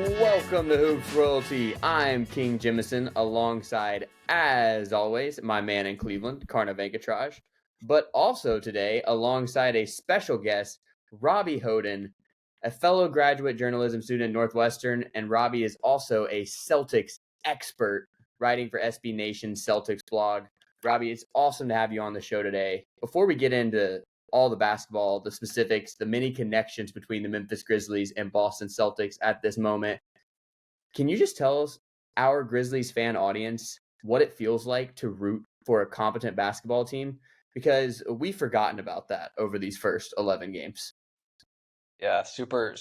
Welcome to Hoops Royalty. I'm King Jimison, alongside, as always, my man in Cleveland, Karna Venkatraj, but also today alongside a special guest, Robbie Hodin, a fellow graduate journalism student at Northwestern, and Robbie is also a Celtics expert, writing for SB Nation's Celtics blog. Robbie, it's awesome to have you on the show today. Before we get into all the basketball, the specifics, the many connections between the Memphis Grizzlies and Boston Celtics at this moment, can you just tell us, our Grizzlies fan audience, what it feels like to root for a competent basketball team? Because we've forgotten about that over these first 11 games. Yeah, super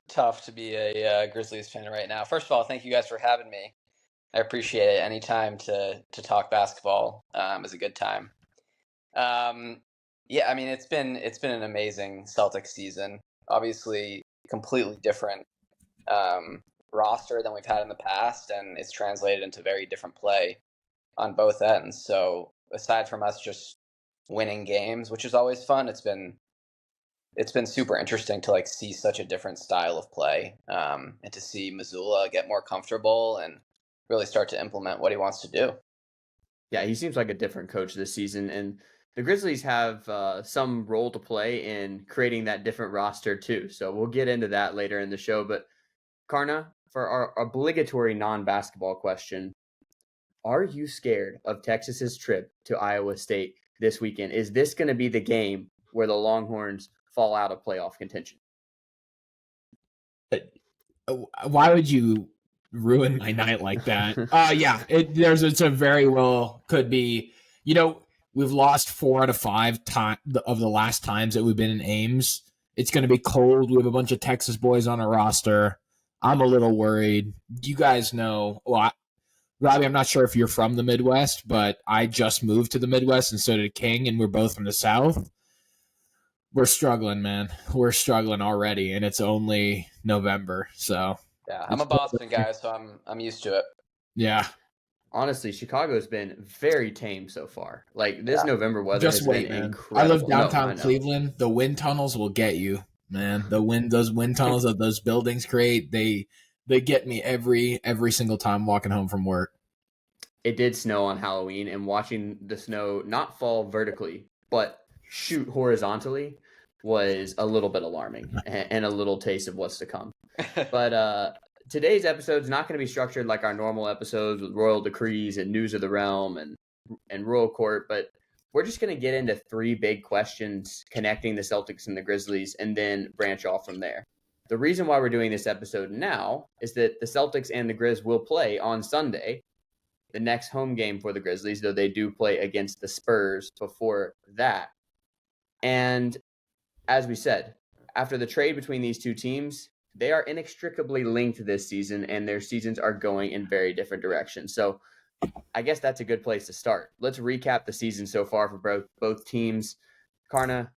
tough to be a Grizzlies fan right now. First of all, thank you guys for having me. I appreciate it. Any time to talk basketball is a good time. Yeah, I mean it's been an amazing Celtics season. Obviously, completely different roster than we've had in the past, and it's translated into very different play on both ends. So aside from us just winning games, which is always fun, it's been super interesting to see such a different style of play, and to see Missoula get more comfortable and really start to implement what he wants to do. Yeah, he seems like a different coach this season, and the Grizzlies have some role to play in creating that different roster too. So we'll get into that later in the show. But Karna, for our obligatory non-basketball question, are you scared of Texas's trip to Iowa State this weekend? Is this going to be the game where the Longhorns fall out of playoff contention? Why would you ruin my night like that? Yeah, it's a very well could be. We've lost 4 out of 5 of the last times that we've been in Ames. It's going to be cold. We have a bunch of Texas boys on our roster. I'm a little worried. You guys know, Robbie, I'm not sure if you're from the Midwest, but I just moved to the Midwest, and so did King, and we're both from the South. We're struggling, man. We're struggling already, and it's only November. So yeah, I'm a Boston guy, so I'm used to it. Yeah. Honestly, Chicago's been very tame so far. This November weather just has wait, been man. incredible. I live downtown Cleveland. The wind tunnels will get you, man. Those wind tunnels that those buildings create, they get me every single time walking home from work. It did snow on Halloween, and watching the snow not fall vertically, but shoot horizontally was a little bit alarming and a little taste of what's to come. But today's episode is not going to be structured like our normal episodes with royal decrees and news of the realm and royal court, but we're just going to get into 3 big questions connecting the Celtics and the Grizzlies and then branch off from there. The reason why we're doing this episode now is that the Celtics and the Grizz will play on Sunday, the next home game for the Grizzlies, though they do play against the Spurs before that. And as we said, after the trade between these two teams, they are inextricably linked this season, and their seasons are going in very different directions. So I guess that's a good place to start. Let's recap the season so far for both teams. Karna,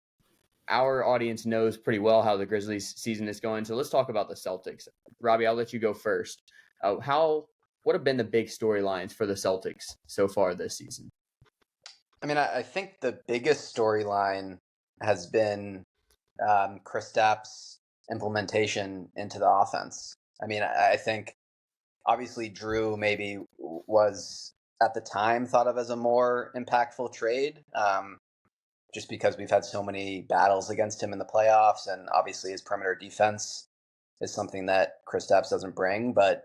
our audience knows pretty well how the Grizzlies season is going, so let's talk about the Celtics. Robbie, I'll let you go first. What have been the big storylines for the Celtics so far this season? I mean, I think the biggest storyline has been Kristaps' implementation into the offense. I mean, I think obviously Drew maybe was at the time thought of as a more impactful trade, just because we've had so many battles against him in the playoffs, and obviously his perimeter defense is something that Kristaps doesn't bring. But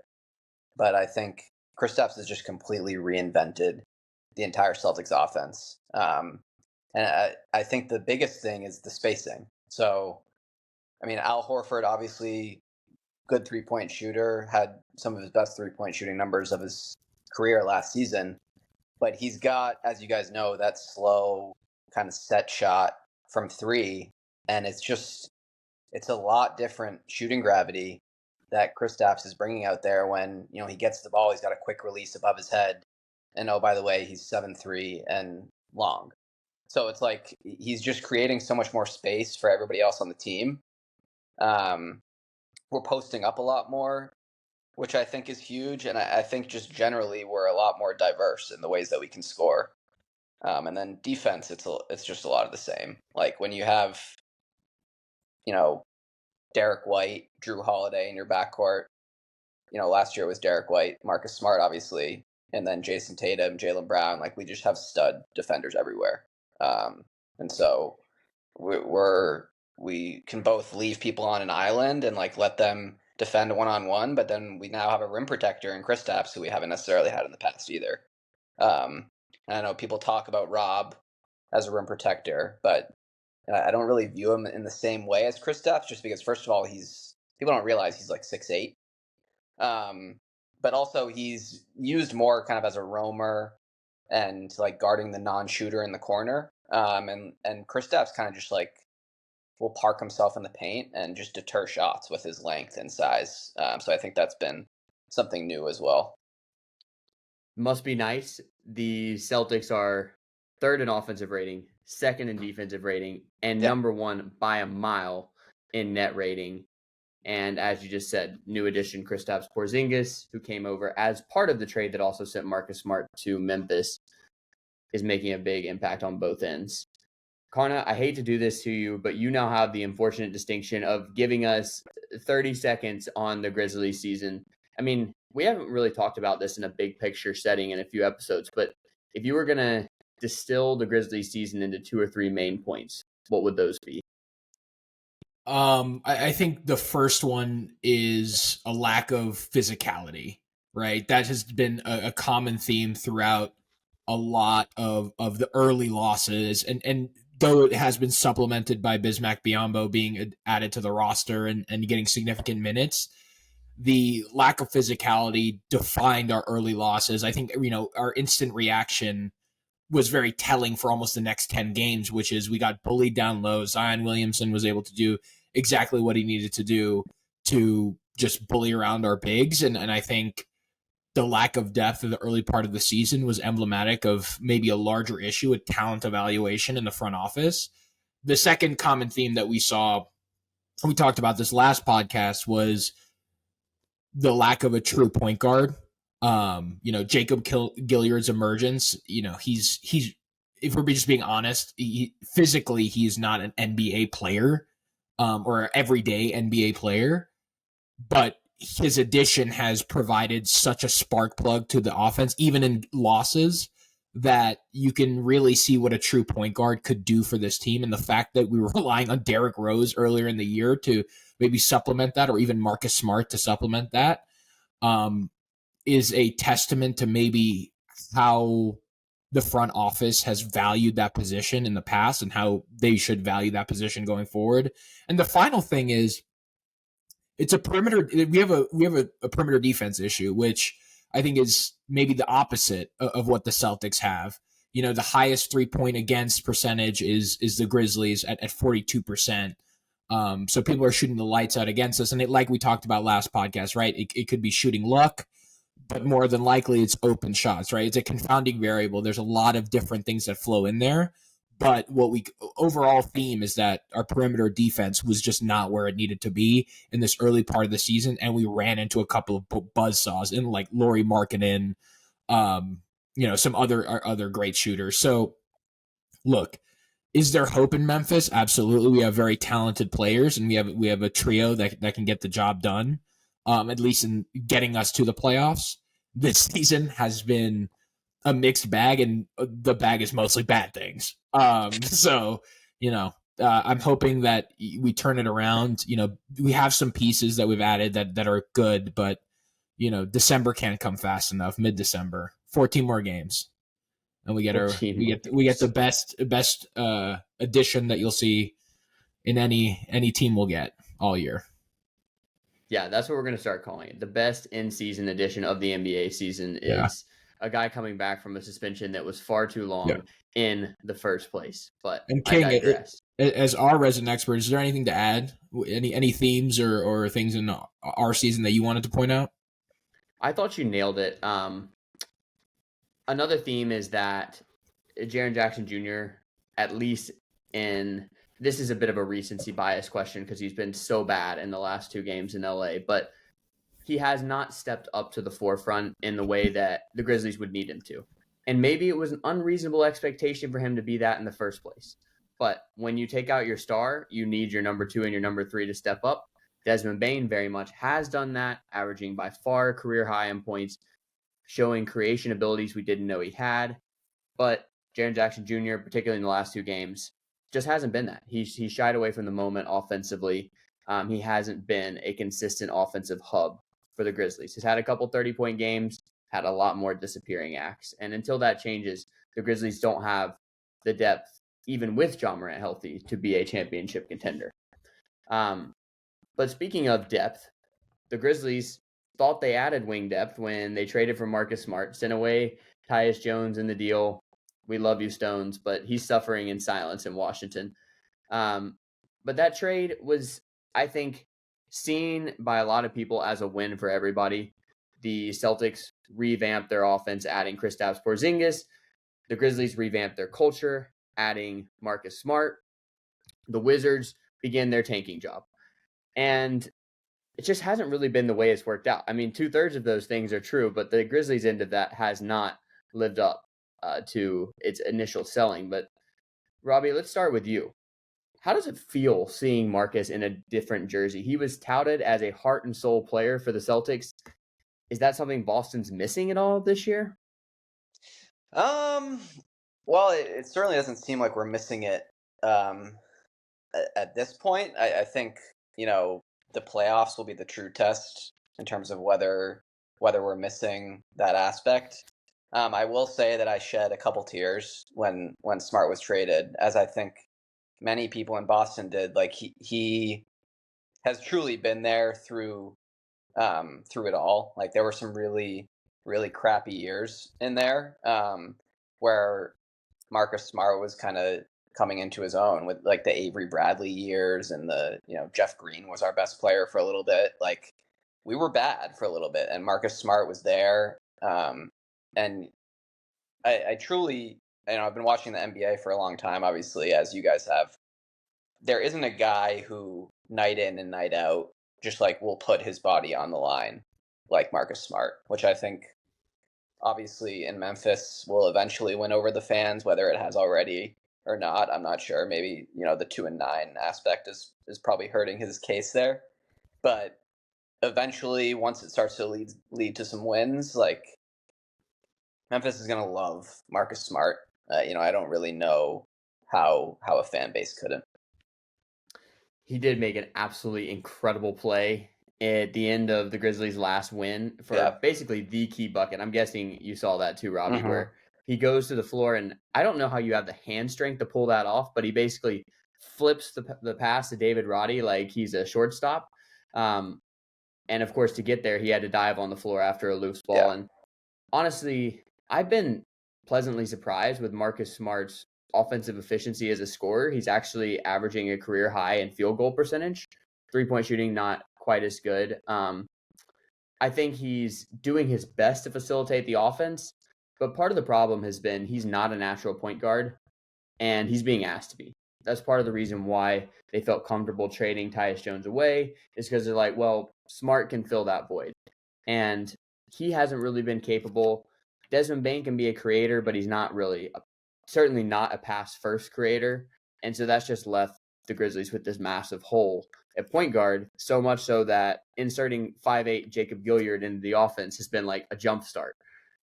I think Kristaps has just completely reinvented the entire Celtics offense. And I think the biggest thing is the spacing. So, I mean, Al Horford, obviously good 3-point shooter, had some of his best 3-point shooting numbers of his career last season. But he's got, as you guys know, that slow kind of set shot from 3. And it's a lot different shooting gravity that Kristaps is bringing out there when, he gets the ball, he's got a quick release above his head. And oh, by the way, he's 7'3" and long. So it's like he's just creating so much more space for everybody else on the team. We're posting up a lot more, which I think is huge. And I think just generally we're a lot more diverse in the ways that we can score. And then defense, it's just a lot of the same. Like when you have, Derek White, Drew Holiday in your backcourt, last year was Derek White, Marcus Smart, obviously, and then Jason Tatum, Jaylen Brown. Like, we just have stud defenders everywhere. And so we can both leave people on an island and like let them defend one-on-one, but then we now have a rim protector in Kristaps who we haven't necessarily had in the past either. And I know people talk about Rob as a rim protector, but I don't really view him in the same way as Kristaps, just because first of all, people don't realize he's like 6'8". But also he's used more kind of as a roamer and like guarding the non-shooter in the corner. And Kristaps kind of just like will park himself in the paint and just deter shots with his length and size. So I think that's been something new as well. Must be nice. The Celtics are third in offensive rating, second in defensive rating, and number one by a mile in net rating. And as you just said, new addition Kristaps Porzingis, who came over as part of the trade that also sent Marcus Smart to Memphis, is making a big impact on both ends. Karna, I hate to do this to you, but you now have the unfortunate distinction of giving us 30 seconds on the Grizzlies season. I mean, we haven't really talked about this in a big picture setting in a few episodes, but if you were going to distill the Grizzlies season into 2 or 3 main points, what would those be? I think the first one is a lack of physicality, right? That has been a common theme throughout a lot of the early losses. And though it has been supplemented by Bismack Biyombo being added to the roster and getting significant minutes, the lack of physicality defined our early losses. I think, our instant reaction was very telling for almost the next 10 games, which is we got bullied down low. Zion Williamson was able to do exactly what he needed to do to just bully around our bigs. And I think the lack of depth in the early part of the season was emblematic of maybe a larger issue with talent evaluation in the front office. The second common theme that we saw, we talked about this last podcast, was the lack of a true point guard. Jacob Gilliard's emergence, he's if we're just being honest, physically he's not an NBA player, or an everyday NBA player, but his addition has provided such a spark plug to the offense, even in losses, that you can really see what a true point guard could do for this team. And the fact that we were relying on Derrick Rose earlier in the year to maybe supplement that, or even Marcus Smart to supplement that, is a testament to maybe how the front office has valued that position in the past and how they should value that position going forward. And the final thing is, it's a perimeter. We have a perimeter defense issue, which I think is maybe the opposite of what the Celtics have. The highest 3-point against percentage is the Grizzlies at 42%. So people are shooting the lights out against us. And like we talked about last podcast, right? It could be shooting luck, but more than likely it's open shots, right? It's a confounding variable. There's a lot of different things that flow in there. But overall theme is that our perimeter defense was just not where it needed to be in this early part of the season. And we ran into a couple of buzzsaws in like Lauri Markkanen, some other great shooters. So look, is there hope in Memphis? Absolutely. We have very talented players, and we have a trio that can get the job done, at least in getting us to the playoffs. This season has been a mixed bag, and the bag is mostly bad things. So, I'm hoping that we turn it around. We have some pieces that we've added that are good, but, December can't come fast enough. Mid-December, 14 more games. And we get the best addition that you'll see in any team we'll get all year. Yeah, that's what we're going to start calling it. The best in-season edition of the NBA season is a guy coming back from a suspension that was far too long in the first place. But and King, as our resident expert, is there anything to add? Any themes or things in our season that you wanted to point out? I thought you nailed it. Another theme is that Jaren Jackson Jr., at least this is a bit of a recency bias question because he's been so bad in the last 2 games in LA, but he has not stepped up to the forefront in the way that the Grizzlies would need him to. And maybe it was an unreasonable expectation for him to be that in the first place. But when you take out your star, you need your number 2 and your number 3 to step up. Desmond Bane very much has done that, averaging by far career high in points, showing creation abilities we didn't know he had. But Jaren Jackson Jr., particularly in the last 2 games, just hasn't been that. He's shied away from the moment offensively. He hasn't been a consistent offensive hub for the Grizzlies. He's had a couple 30-point games, had a lot more disappearing acts. And until that changes, the Grizzlies don't have the depth, even with Ja Morant healthy, to be a championship contender. But speaking of depth, the Grizzlies thought they added wing depth when they traded for Marcus Smart, sent away Tyus Jones in the deal. We love you, Stones, but he's suffering in silence in Washington. But that trade was, I think, seen by a lot of people as a win for everybody. The Celtics revamped their offense, adding Kristaps Porzingis. The Grizzlies revamped their culture, adding Marcus Smart. The Wizards began their tanking job. And it just hasn't really been the way it's worked out. I mean, 2/3 of those things are true, but the Grizzlies' end of that has not lived up to its initial selling. But Robbie, let's start with you. How does it feel seeing Marcus in a different jersey? He was touted as a heart and soul player for the Celtics. Is that something Boston's missing at all this year? Well, it certainly doesn't seem like we're missing it at this point. I think, the playoffs will be the true test in terms of whether we're missing that aspect. I will say that I shed a couple tears when Smart was traded, as I think many people in Boston did. Like he has truly been there through it all. Like there were some really, really crappy years in there where Marcus Smart was kind of coming into his own with like the Avery Bradley years and the, Jeff Green was our best player for a little bit. Like we were bad for a little bit and Marcus Smart was there. And I truly, I've been watching the NBA for a long time, obviously, as you guys have. There isn't a guy who night in and night out just like will put his body on the line like Marcus Smart, which I think obviously in Memphis will eventually win over the fans, whether it has already or not. I'm not sure. Maybe, the 2-9 aspect is probably hurting his case there. But eventually, once it starts to lead to some wins, like Memphis is going to love Marcus Smart. I don't really know how a fan base couldn't. He did make an absolutely incredible play at the end of the Grizzlies' last win for basically the key bucket. I'm guessing you saw that too, Robbie, where he goes to the floor, and I don't know how you have the hand strength to pull that off, but he basically flips the pass to David Roddy like he's a shortstop. And of course, to get there, he had to dive on the floor after a loose ball. Yeah. And honestly, I've been pleasantly surprised with Marcus Smart's offensive efficiency as a scorer. He's actually averaging a career high in field goal percentage. 3-point shooting, not quite as good. I think he's doing his best to facilitate the offense, but part of the problem has been he's not a natural point guard, and he's being asked to be. That's part of the reason why they felt comfortable trading Tyus Jones away, is because they're like, well, Smart can fill that void. And he hasn't really been capable. Desmond Bane can be a creator, but he's not really, certainly not a pass-first creator. And so that's just left the Grizzlies with this massive hole at point guard, so much so that inserting 5'8" Jacob Gilyard into the offense has been like a jump start.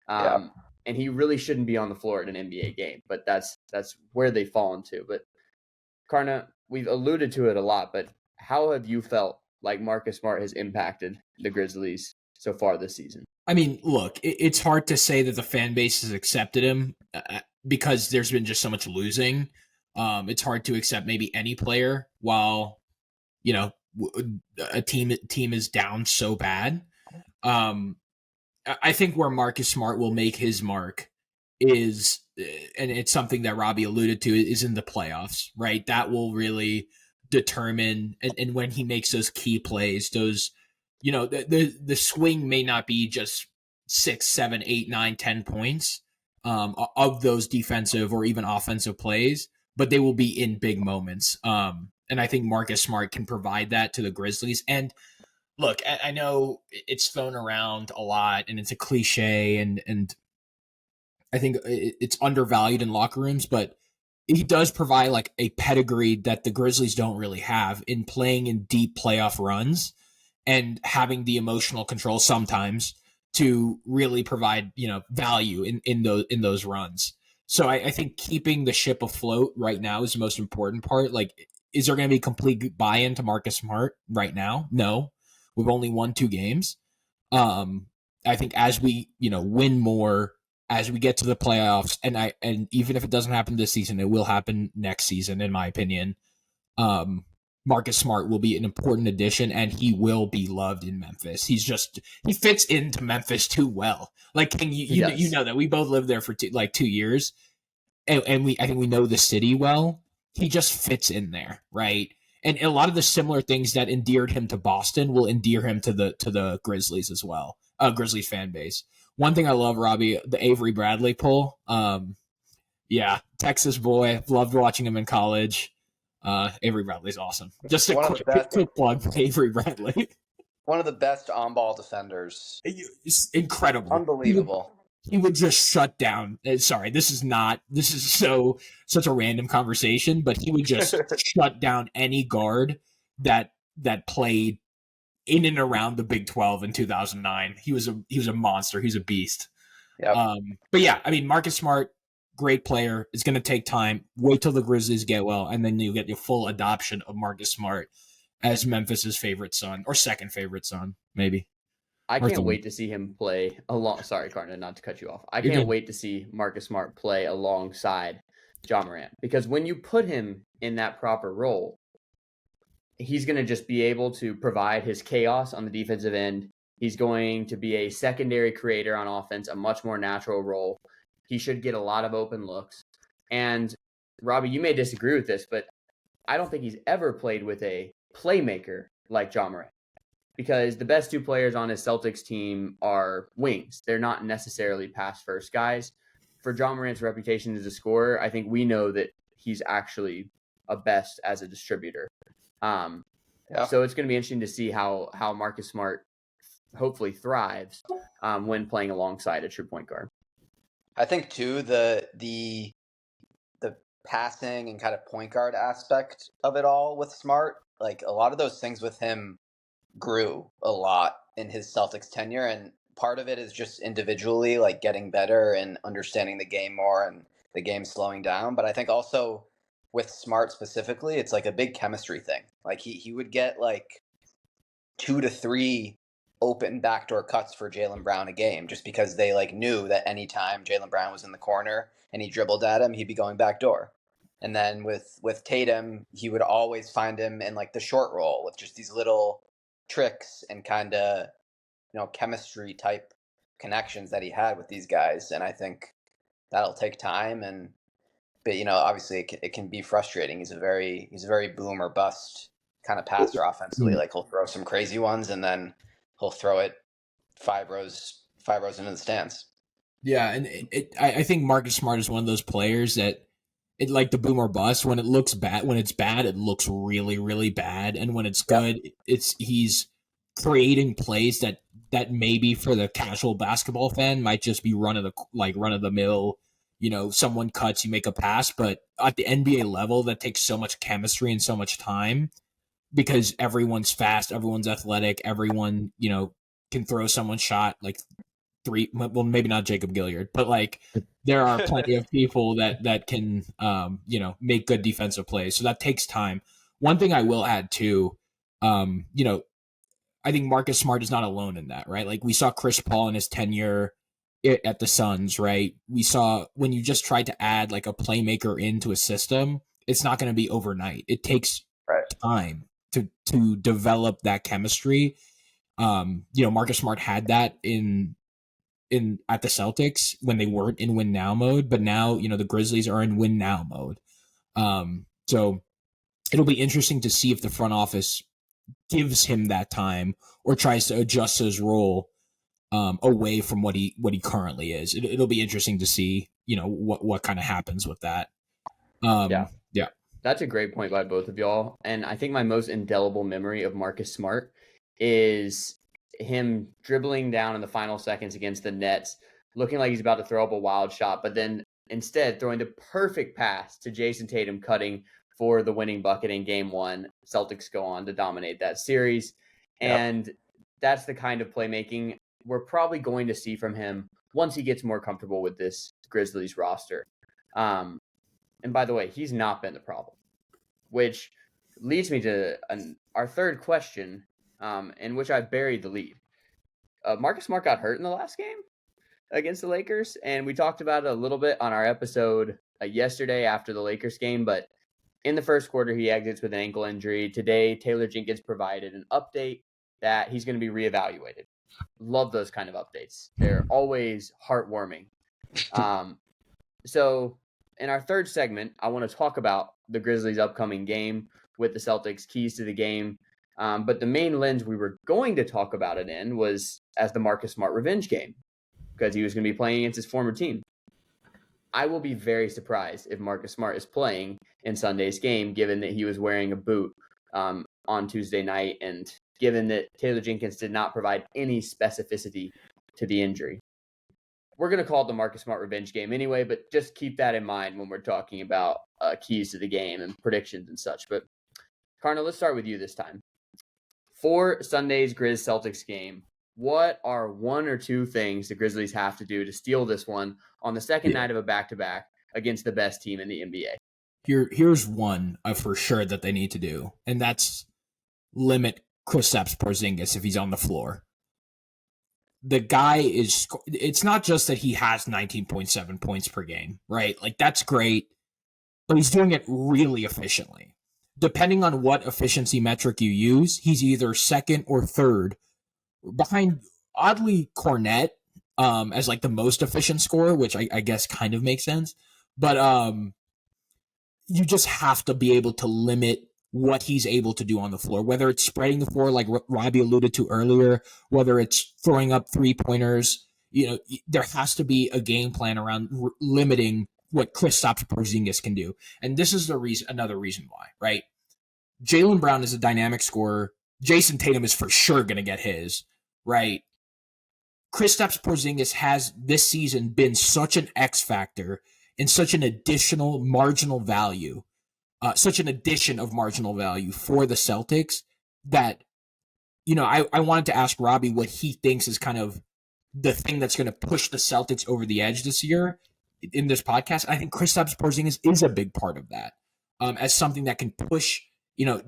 And he really shouldn't be on the floor at an NBA game, but that's where they've fallen to. But Karna, we've alluded to it a lot, but how have you felt like Marcus Smart has impacted the Grizzlies so far this season? I mean, look, it's hard to say that the fan base has accepted him because there's been just so much losing. It's hard to accept maybe any player while, a team is down so bad. I think where Marcus Smart will make his mark is, and it's something that Robbie alluded to, is in the playoffs, right? That will really determine, and when he makes those key plays, those, the swing may not be just 6, 7, 8, 9, 10 points of those defensive or even offensive plays, but they will be in big moments. And I think Marcus Smart can provide that to the Grizzlies. And look, I know it's thrown around a lot and it's a cliche and I think it's undervalued in locker rooms, but he does provide like a pedigree that the Grizzlies don't really have in playing in deep playoff runs and having the emotional control sometimes to really provide, value in those runs. So I think keeping the ship afloat right now is the most important part. Like, is there going to be complete buy-in to Marcus Smart right now? No. We've only won 2 games. I think as we, win more, as we get to the playoffs, and even if it doesn't happen this season, it will happen next season, in my opinion. Marcus Smart will be an important addition, and he will be loved in Memphis. He fits into Memphis too well. Like, you know that we both lived there for 2 years, and I think we know the city well. He just fits in there, right? And a lot of the similar things that endeared him to Boston will endear him to the Grizzlies as well. Grizzlies fan base. One thing I love, Robbie, the Avery Bradley pull. Yeah, Texas boy. Loved watching him in college. Avery Bradley's awesome. Just a quick plug for Avery Bradley. One of the best on-ball defenders. It's incredible. Unbelievable. He would just shut down. Sorry, this is such a random conversation, but he would just shut down any guard that played in and around the Big 12 in 2009. He was a monster. He's a beast. Yep. But yeah, I mean, Marcus Smart, great player. It's going to take time. Wait till the Grizzlies get well, and then you get your full adoption of Marcus Smart as Memphis's favorite son, or second favorite son, maybe. I can't wait to see him play along. Sorry, Karna, not to cut you off. I can't wait to see Marcus Smart play alongside Ja Morant, because when you put him in that proper role, he's going to just be able to provide his chaos on the defensive end. He's going to be a secondary creator on offense, a much more natural role. He should get a lot of open looks. And Robbie, you may disagree with this, but I don't think he's ever played with a playmaker like Ja Morant, because the best 2 players on his Celtics team are wings. They're not necessarily pass first guys. For Ja Morant's reputation as a scorer, I think we know that he's actually a best as a distributor. So it's going to be interesting to see how Marcus Smart hopefully thrives when playing alongside a true point guard. I think too the passing and kind of point guard aspect of it all with Smart, like a lot of those things with him grew a lot in his Celtics tenure, and part of it is just individually like getting better and understanding the game more and the game slowing down. But I think also with Smart specifically, it's like a big chemistry thing. Like he would get like 2 to 3 open backdoor cuts for Jaylen Brown a game, just because they like knew that anytime Jaylen Brown was in the corner and he dribbled at him, he'd be going backdoor. And then with Tatum, he would always find him in like the short roll with just these little tricks and kind of, chemistry type connections that he had with these guys. And I think that'll take time. But obviously it can be frustrating. He's a very boom or bust kind of passer offensively. Like he'll throw some crazy ones and then he'll throw it 5 rows into the stands. Yeah, and I think Marcus Smart is one of those players that it like the boom or bust. When it looks bad, when it's bad, it looks really, really bad, and when it's good, he's creating plays that maybe for the casual basketball fan might just be run of the mill. Someone cuts, you make a pass, but at the NBA level, that takes so much chemistry and so much time, because everyone's fast, everyone's athletic, everyone, can throw someone's shot like 3, well, maybe not Jacob Gilyard, but like there are plenty of people that can, make good defensive plays. So that takes time. One thing I will add too, I think Marcus Smart is not alone in that, right? Like we saw Chris Paul in his tenure at the Suns, right? We saw when you just tried to add like a playmaker into a system, it's not going to be overnight. It takes time to develop that chemistry. Marcus Smart had that in at the Celtics when they weren't in win now mode, but now the Grizzlies are in win now mode. So it'll be interesting to see if the front office gives him that time or tries to adjust his role away from what he currently is. It'll be interesting to see what kind of happens with that. Yeah. That's a great point by both of y'all. And I think my most indelible memory of Marcus Smart is him dribbling down in the final seconds against the Nets, looking like he's about to throw up a wild shot, but then instead throwing the perfect pass to Jason Tatum, cutting for the winning bucket in game 1. Celtics go on to dominate that series. Yep. And that's the kind of playmaking we're probably going to see from him once he gets more comfortable with this Grizzlies roster. And by the way, he's not been the problem, which leads me to our third question, in which I buried the lead. Marcus Smart got hurt in the last game against the Lakers, and we talked about it a little bit on our episode yesterday after the Lakers game, but in the first quarter, he exits with an ankle injury. Today, Taylor Jenkins provided an update that he's going to be reevaluated. Love those kind of updates. They're always heartwarming. So in our third segment, I want to talk about the Grizzlies' upcoming game with the Celtics, keys to the game. But the main lens we were going to talk about it in was as the Marcus Smart revenge game, because he was going to be playing against his former team. I will be very surprised if Marcus Smart is playing in Sunday's game, given that he was wearing a boot on Tuesday night, and given that Taylor Jenkins did not provide any specificity to the injury. We're going to call it the Marcus Smart revenge game anyway, but just keep that in mind when we're talking about keys to the game and predictions and such. But Karna, let's start with you this time. For Sunday's Grizz-Celtics game, what are one or two things the Grizzlies have to do to steal this one on the second night of a back-to-back against the best team in the NBA? Here's one for sure that they need to do, and that's limit Kristaps Porzingis if he's on the floor. The guy is, it's not just that he has 19.7 points per game, right? Like, that's great, but he's doing it really efficiently. Depending on what efficiency metric you use, he's either second or third behind, oddly, Cornette as like the most efficient scorer, which I guess kind of makes sense. But you just have to be able to limit what he's able to do on the floor, whether it's spreading the floor like Robbie alluded to earlier, whether it's throwing up 3-pointers. You know, there has to be a game plan around limiting what Kristaps Porzingis can do. And this is another reason why, right? Jaylen Brown is a dynamic scorer. Jason Tatum is for sure going to get his, right? Kristaps Porzingis has this season been such an X factor and such an additional marginal value, such an addition of marginal value for the Celtics that, you know, I wanted to ask Robbie what he thinks is kind of the thing that's going to push the Celtics over the edge this year in this podcast. I think Kristaps Porzingis is a big part of that, as something that can push, you know,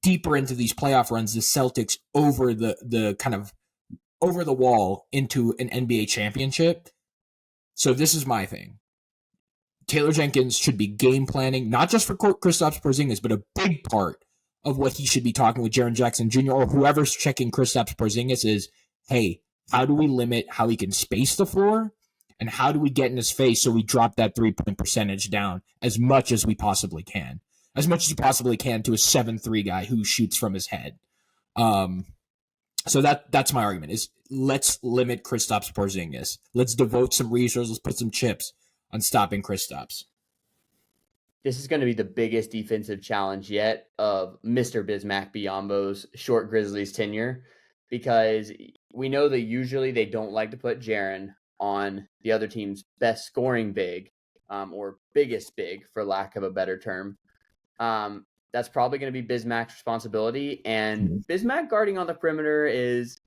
deeper into these playoff runs, the Celtics over the kind of over the wall into an NBA championship. So this is my thing. Taylor Jenkins should be game planning, not just for Kristaps Porzingis, but a big part of what he should be talking with Jaren Jackson Jr. or whoever's checking Kristaps Porzingis is, hey, how do we limit how he can space the floor? And how do we get in his face so we drop that 3-point percentage down as much as we possibly can? As much as you possibly can to a 7-3 guy who shoots from his head. So that's my argument is let's limit Kristaps Porzingis. Let's devote some resources. Let's put some chips on stopping Kristaps. This is going to be the biggest defensive challenge yet of Mr. Bismack Biyombo's short Grizzlies tenure, because we know that usually they don't like to put Jaren on the other team's best scoring big, or biggest big, for lack of a better term. That's probably going to be Bismack's responsibility, and Bismack guarding on the perimeter is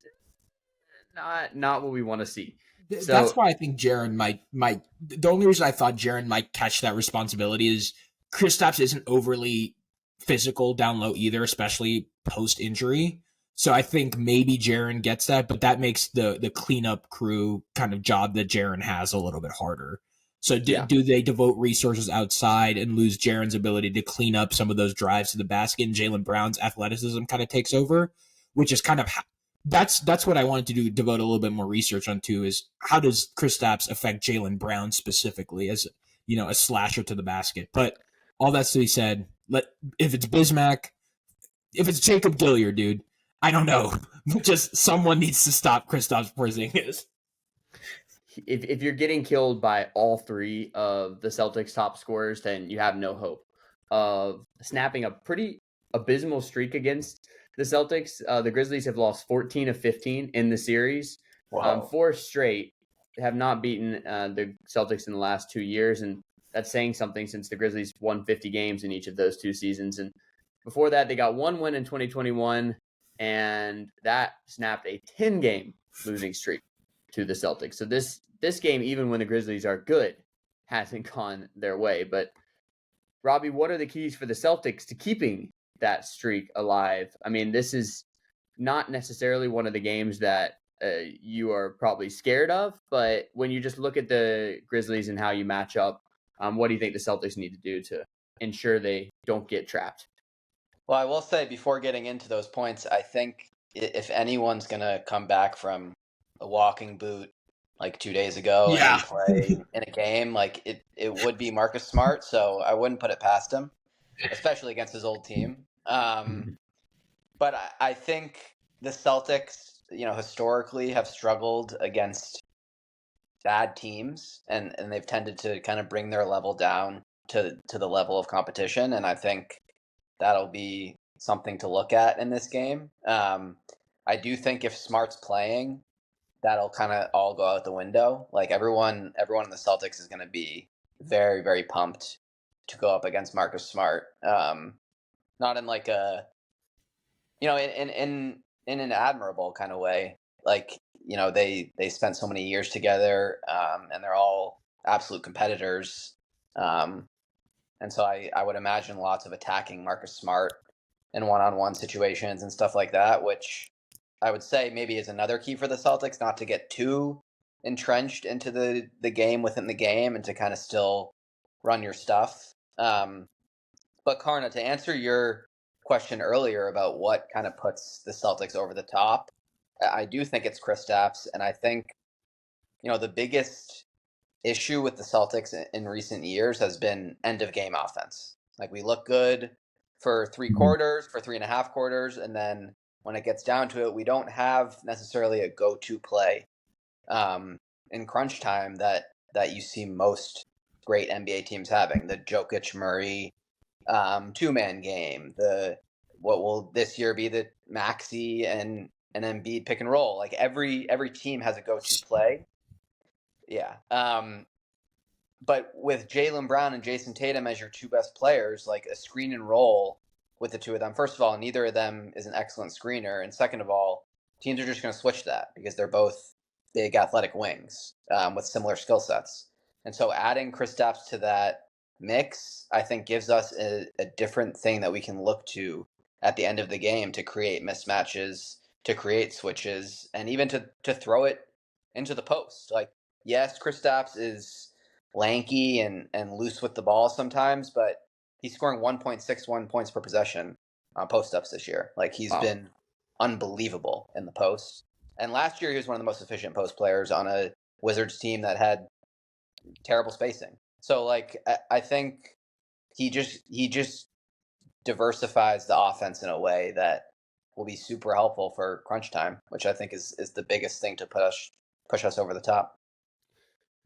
not what we want to see. So, that's why I think Jaren might. The only reason I thought Jaren might catch that responsibility is Kristaps isn't overly physical down low either, especially post injury. So I think maybe Jaren gets that, but that makes the cleanup crew kind of job that Jaren has a little bit harder. So do they devote resources outside and lose Jaren's ability to clean up some of those drives to the basket, and Jaylen Brown's athleticism kind of takes over, which is kind of that's what I wanted to do, devote a little bit more research onto, is how does Kristaps affect Jaylen Brown specifically as, you know, a slasher to the basket. But all that's to be said, if it's Bismack, if it's Jacob Gilliard, dude, I don't know. Just someone needs to stop Kristaps Porzingis. If you're getting killed by all three of the Celtics' top scorers, then you have no hope of snapping a pretty abysmal streak against the Celtics. The Grizzlies have lost 14 of 15 in the series. Wow. 4 straight. have not beaten the Celtics in the last 2 years, and that's saying something since the Grizzlies won 50 games in each of those 2 seasons. And before that, they got 1 win in 2021, and that snapped a 10-game losing streak to the Celtics. So this game, even when the Grizzlies are good, hasn't gone their way. But Robbie, what are the keys for the Celtics to keeping that streak alive? I mean, this is not necessarily one of the games that you are probably scared of, but when you just look at the Grizzlies and how you match up, what do you think the Celtics need to do to ensure they don't get trapped? Well, I will say before getting into those points, I think if anyone's going to come back from a walking boot like 2 days ago Yeah. and play in a game, like it would be Marcus Smart. So I wouldn't put it past him, especially against his old team. But I think the Celtics, historically have struggled against bad teams, and they've tended to kind of bring their level down to the level of competition. And I think that'll be something to look at in this game. I do think if Smart's playing, that'll kind of all go out the window. Like everyone in the Celtics is going to be very, very pumped to go up against Marcus Smart. Not in like a, in an admirable kind of way. Like, they spent so many years together, and they're all absolute competitors. And so I would imagine lots of attacking Marcus Smart in one-on-one situations and stuff like that, which I would say maybe is another key for the Celtics, not to get too entrenched into the game within the game and to kind of still run your stuff. But Karna, to answer your question earlier about what kind of puts the Celtics over the top, I do think it's Kristaps, and I think, the biggest issue with the Celtics in recent years has been end of game offense. Like we look good for 3 quarters, for 3.5 quarters, and then when it gets down to it, we don't have necessarily a go-to play in crunch time that you see most great NBA teams having. The Jokic Murray 2-man game, what will this year be the Maxey and Embiid pick and roll. Like every team has a go-to play. Yeah. But with Jaylen Brown and Jason Tatum as your 2 best players, like a screen and roll with the 2 of them, first of all, neither of them is an excellent screener. And second of all, teams are just going to switch that because they're both big athletic wings with similar skill sets. And so adding Kristaps to that mix, I think, gives us a different thing that we can look to at the end of the game to create mismatches, to create switches, and even to throw it into the post. Like, yes, Kristaps is lanky and loose with the ball sometimes, but he's scoring 1.61 points per possession on post-ups this year. Like, he's been unbelievable in the post. And last year, he was one of the most efficient post players on a Wizards team that had terrible spacing. So, like, I think he just diversifies the offense in a way that will be super helpful for crunch time, which I think is the biggest thing to push us over the top.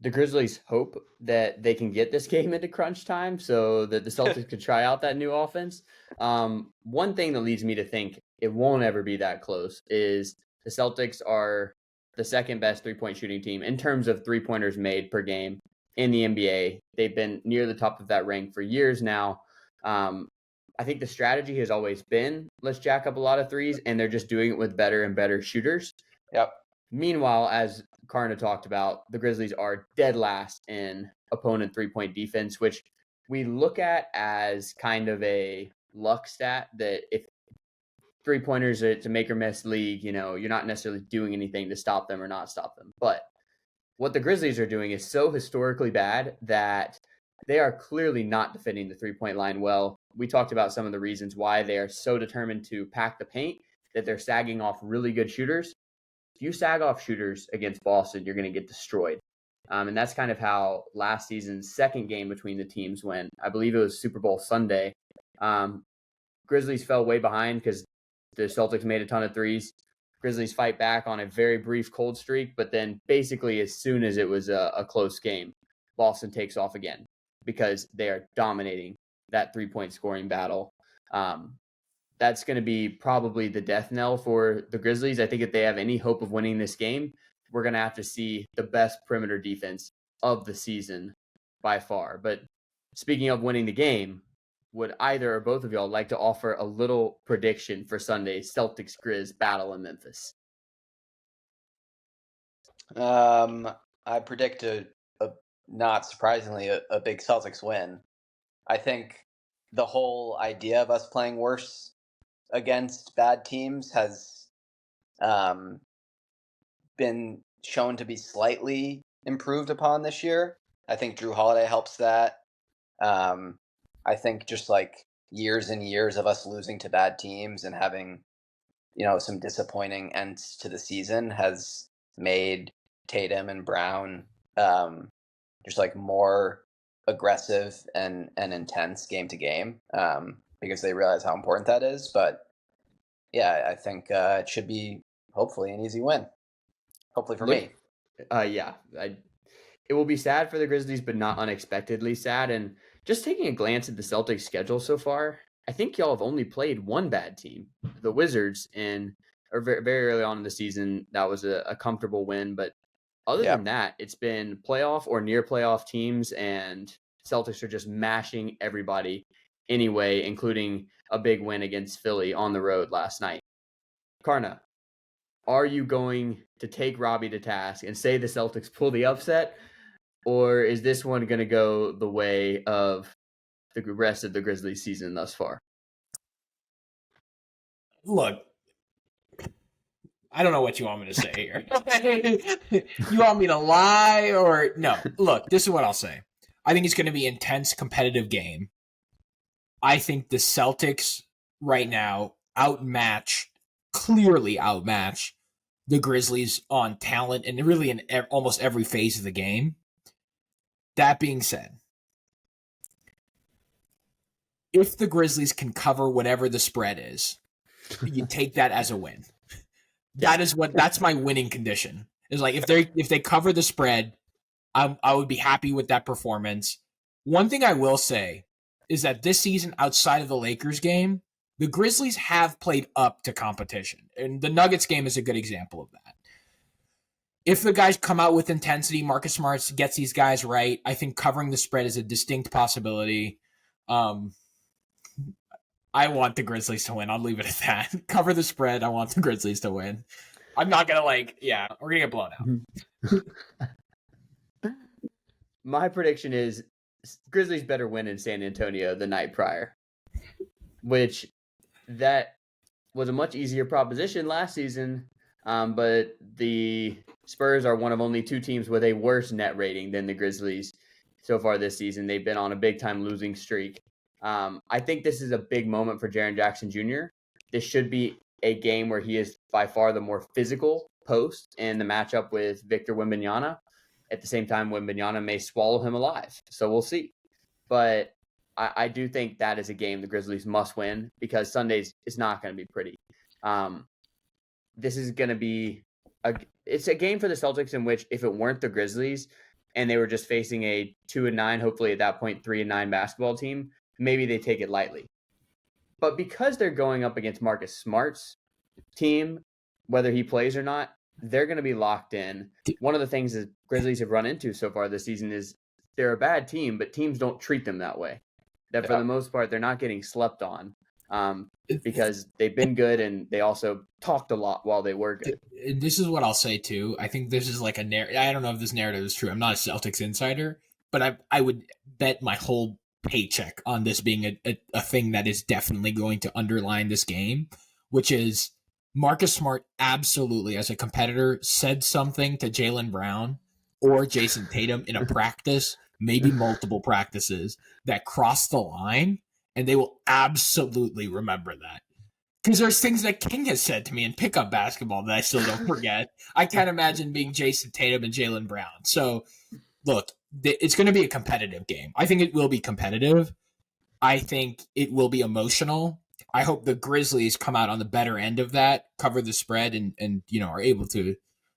The Grizzlies hope that they can get this game into crunch time so that the Celtics could try out that new offense. One thing that leads me to think it won't ever be that close is the Celtics are the second best 3-point shooting team in terms of 3-pointers made per game in the NBA. They've been near the top of that rank for years now. I think the strategy has always been, let's jack up a lot of threes, and they're just doing it with better and better shooters. Yep. Meanwhile, as Karna talked about, the Grizzlies are dead last in opponent 3-point defense, which we look at as kind of a luck stat that if 3-pointers are to make or miss league, you're not necessarily doing anything to stop them or not stop them. But what the Grizzlies are doing is so historically bad that they are clearly not defending the 3-point line well. We talked about some of the reasons why they are so determined to pack the paint that they're sagging off really good shooters. If you sag off shooters against Boston, you're going to get destroyed. And that's kind of how last season's second game between the teams went. I believe it was Super Bowl Sunday. Grizzlies fell way behind because the Celtics made a ton of threes. Grizzlies fight back on a very brief cold streak, but then basically as soon as it was a close game, Boston takes off again because they are dominating that 3-point scoring battle. That's going to be probably the death knell for the Grizzlies. I think if they have any hope of winning this game, we're going to have to see the best perimeter defense of the season by far. But speaking of winning the game, would either or both of y'all like to offer a little prediction for Sunday's Celtics-Grizz battle in Memphis? I predict not surprisingly, a big Celtics win. I think the whole idea of us playing worse against bad teams has been shown to be slightly improved upon this year. I think Drew Holiday helps that. I think just like years and years of us losing to bad teams and having, some disappointing ends to the season has made Tatum and Brown just like more aggressive and intense game to game because they realize how important that is. But yeah, I think it should be hopefully an easy win. Hopefully for me. Yeah. It will be sad for the Grizzlies, but not unexpectedly sad. And just taking a glance at the Celtics schedule so far, I think y'all have only played one bad team, the Wizards, or very, very early on in the season. That was a comfortable win. But other than that, it's been playoff or near playoff teams, and Celtics are just mashing everybody anyway, including a big win against Philly on the road last night. Karna, are you going to take Robbie to task and say the Celtics pull the upset, or is this one going to go the way of the rest of the Grizzlies season thus far? Look, I don't know what you want me to say here. You want me to lie or no? Look, this is what I'll say. I think it's going to be an intense, competitive game. I think the Celtics right now clearly outmatch the Grizzlies on talent and really in almost every phase of the game. That being said, if the Grizzlies can cover whatever the spread is, you take that as a win. That's my winning condition. Is like if they cover the spread, I would be happy with that performance. One thing I will say is that this season, outside of the Lakers game, the Grizzlies have played up to competition, and the Nuggets game is a good example of that. If the guys come out with intensity, Marcus Smart gets these guys right, I think covering the spread is a distinct possibility. I want the Grizzlies to win. I'll leave it at that. Cover the spread. I want the Grizzlies to win. I'm not going to we're going to get blown out. My prediction is Grizzlies better win in San Antonio the night prior, which that was a much easier proposition last season. But the Spurs are one of only two teams with a worse net rating than the Grizzlies so far this season. They've been on a big-time losing streak. I think this is a big moment for Jaren Jackson Jr. This should be a game where he is by far the more physical post in the matchup with Victor Wembanyama. At the same time, Wembanyama may swallow him alive. So we'll see. But I do think that is a game the Grizzlies must win because Sundays is not going to be pretty. This is going to be it's a game for the Celtics in which if it weren't the Grizzlies and they were just facing a 2-9, hopefully at that point 3-9 basketball team, maybe they take it lightly. But because they're going up against Marcus Smart's team, whether he plays or not, they're going to be locked in. One of the things that Grizzlies have run into so far this season is they're a bad team, but teams don't treat them that way. That for the most part, they're not getting slept on because they've been good and they also talked a lot while they were good. This is what I'll say, too. I think this is like a narrative. I don't know if this narrative is true. I'm not a Celtics insider, but I would bet my whole paycheck on this being a thing that is definitely going to underline this game, which is Marcus Smart absolutely, as a competitor, said something to Jaylen Brown or Jason Tatum in a practice, maybe multiple practices, that crossed the line, and they will absolutely remember that. Because there's things that King has said to me in pickup basketball that I still don't forget. I can't imagine being Jason Tatum and Jaylen Brown. So, look, it's going to be a competitive game. I think it will be competitive. I think it will be emotional. I hope the Grizzlies come out on the better end of that, cover the spread, and are able to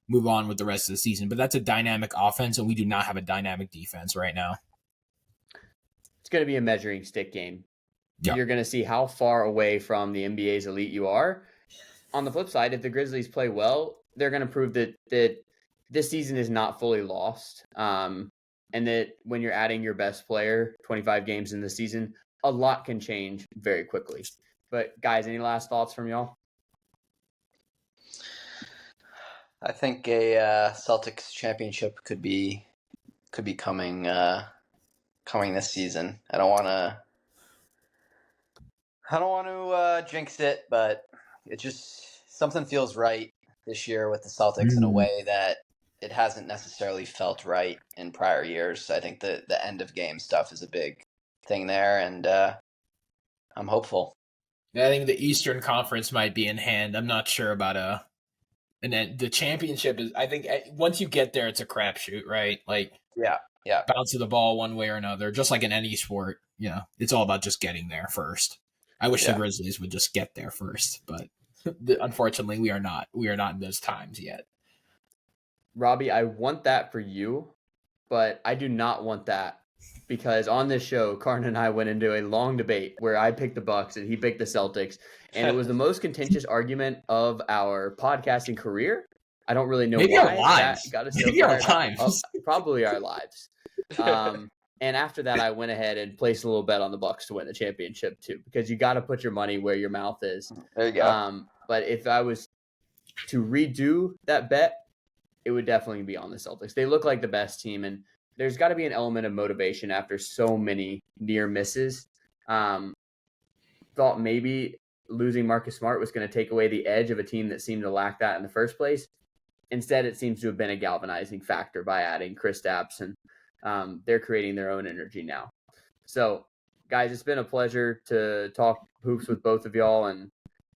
move on with the rest of the season. But that's a dynamic offense, and we do not have a dynamic defense right now. It's going to be a measuring stick game. Yeah. You're going to see how far away from the NBA's elite you are. On the flip side, if the Grizzlies play well, they're going to prove that this season is not fully lost. And that when you're adding your best player 25 games in the season, a lot can change very quickly. But guys, any last thoughts from y'all? I think a Celtics championship could be coming this season. I don't want to jinx it, but it just something feels right this year with the Celtics in a way that it hasn't necessarily felt right in prior years. I think the end of game stuff is a big thing there, and I'm hopeful. I think the Eastern Conference might be in hand. I'm not sure about and then the championship is. I think once you get there, it's a crapshoot, right? Like Yeah. bounce of the ball one way or another, just like in any sport. It's all about just getting there first. I wish the Grizzlies would just get there first, but unfortunately, we are not. We are not in those times yet. Robbie, I want that for you, but I do not want that because on this show, Karna and I went into a long debate where I picked the Bucks and he picked the Celtics, and it was the most contentious argument of our podcasting career. I don't really know Maybe why our lives. that got us Maybe our lives. Probably our lives. And after that, I went ahead and placed a little bet on the Bucks to win the championship too, because you got to put your money where your mouth is. There you go. But if I was to redo that bet, it would definitely be on the Celtics. They look like the best team, and there's got to be an element of motivation after so many near misses. Thought maybe losing Marcus Smart was going to take away the edge of a team that seemed to lack that in the first place. Instead, it seems to have been a galvanizing factor by adding Kristaps, and they're creating their own energy now. So, guys, it's been a pleasure to talk hoops with both of y'all, and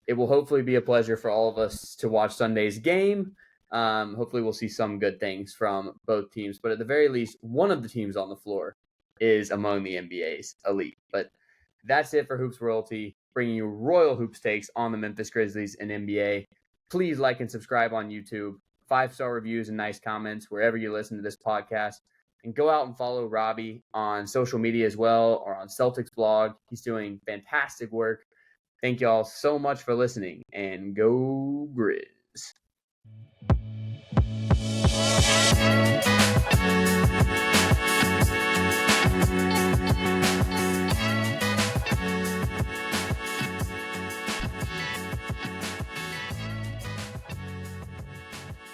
it will hopefully be a pleasure for all of us to watch Sunday's game. Hopefully we'll see some good things from both teams, but at the very least, one of the teams on the floor is among the NBA's elite. But that's it for Hoops Royalty, bringing you royal hoops takes on the Memphis Grizzlies and NBA. Please like and subscribe on YouTube, 5-star reviews and nice comments wherever you listen to this podcast, and go out and follow Robbie on social media as well, or on Celtics blog. He's doing fantastic work. Thank y'all so much for listening, and go Grizz.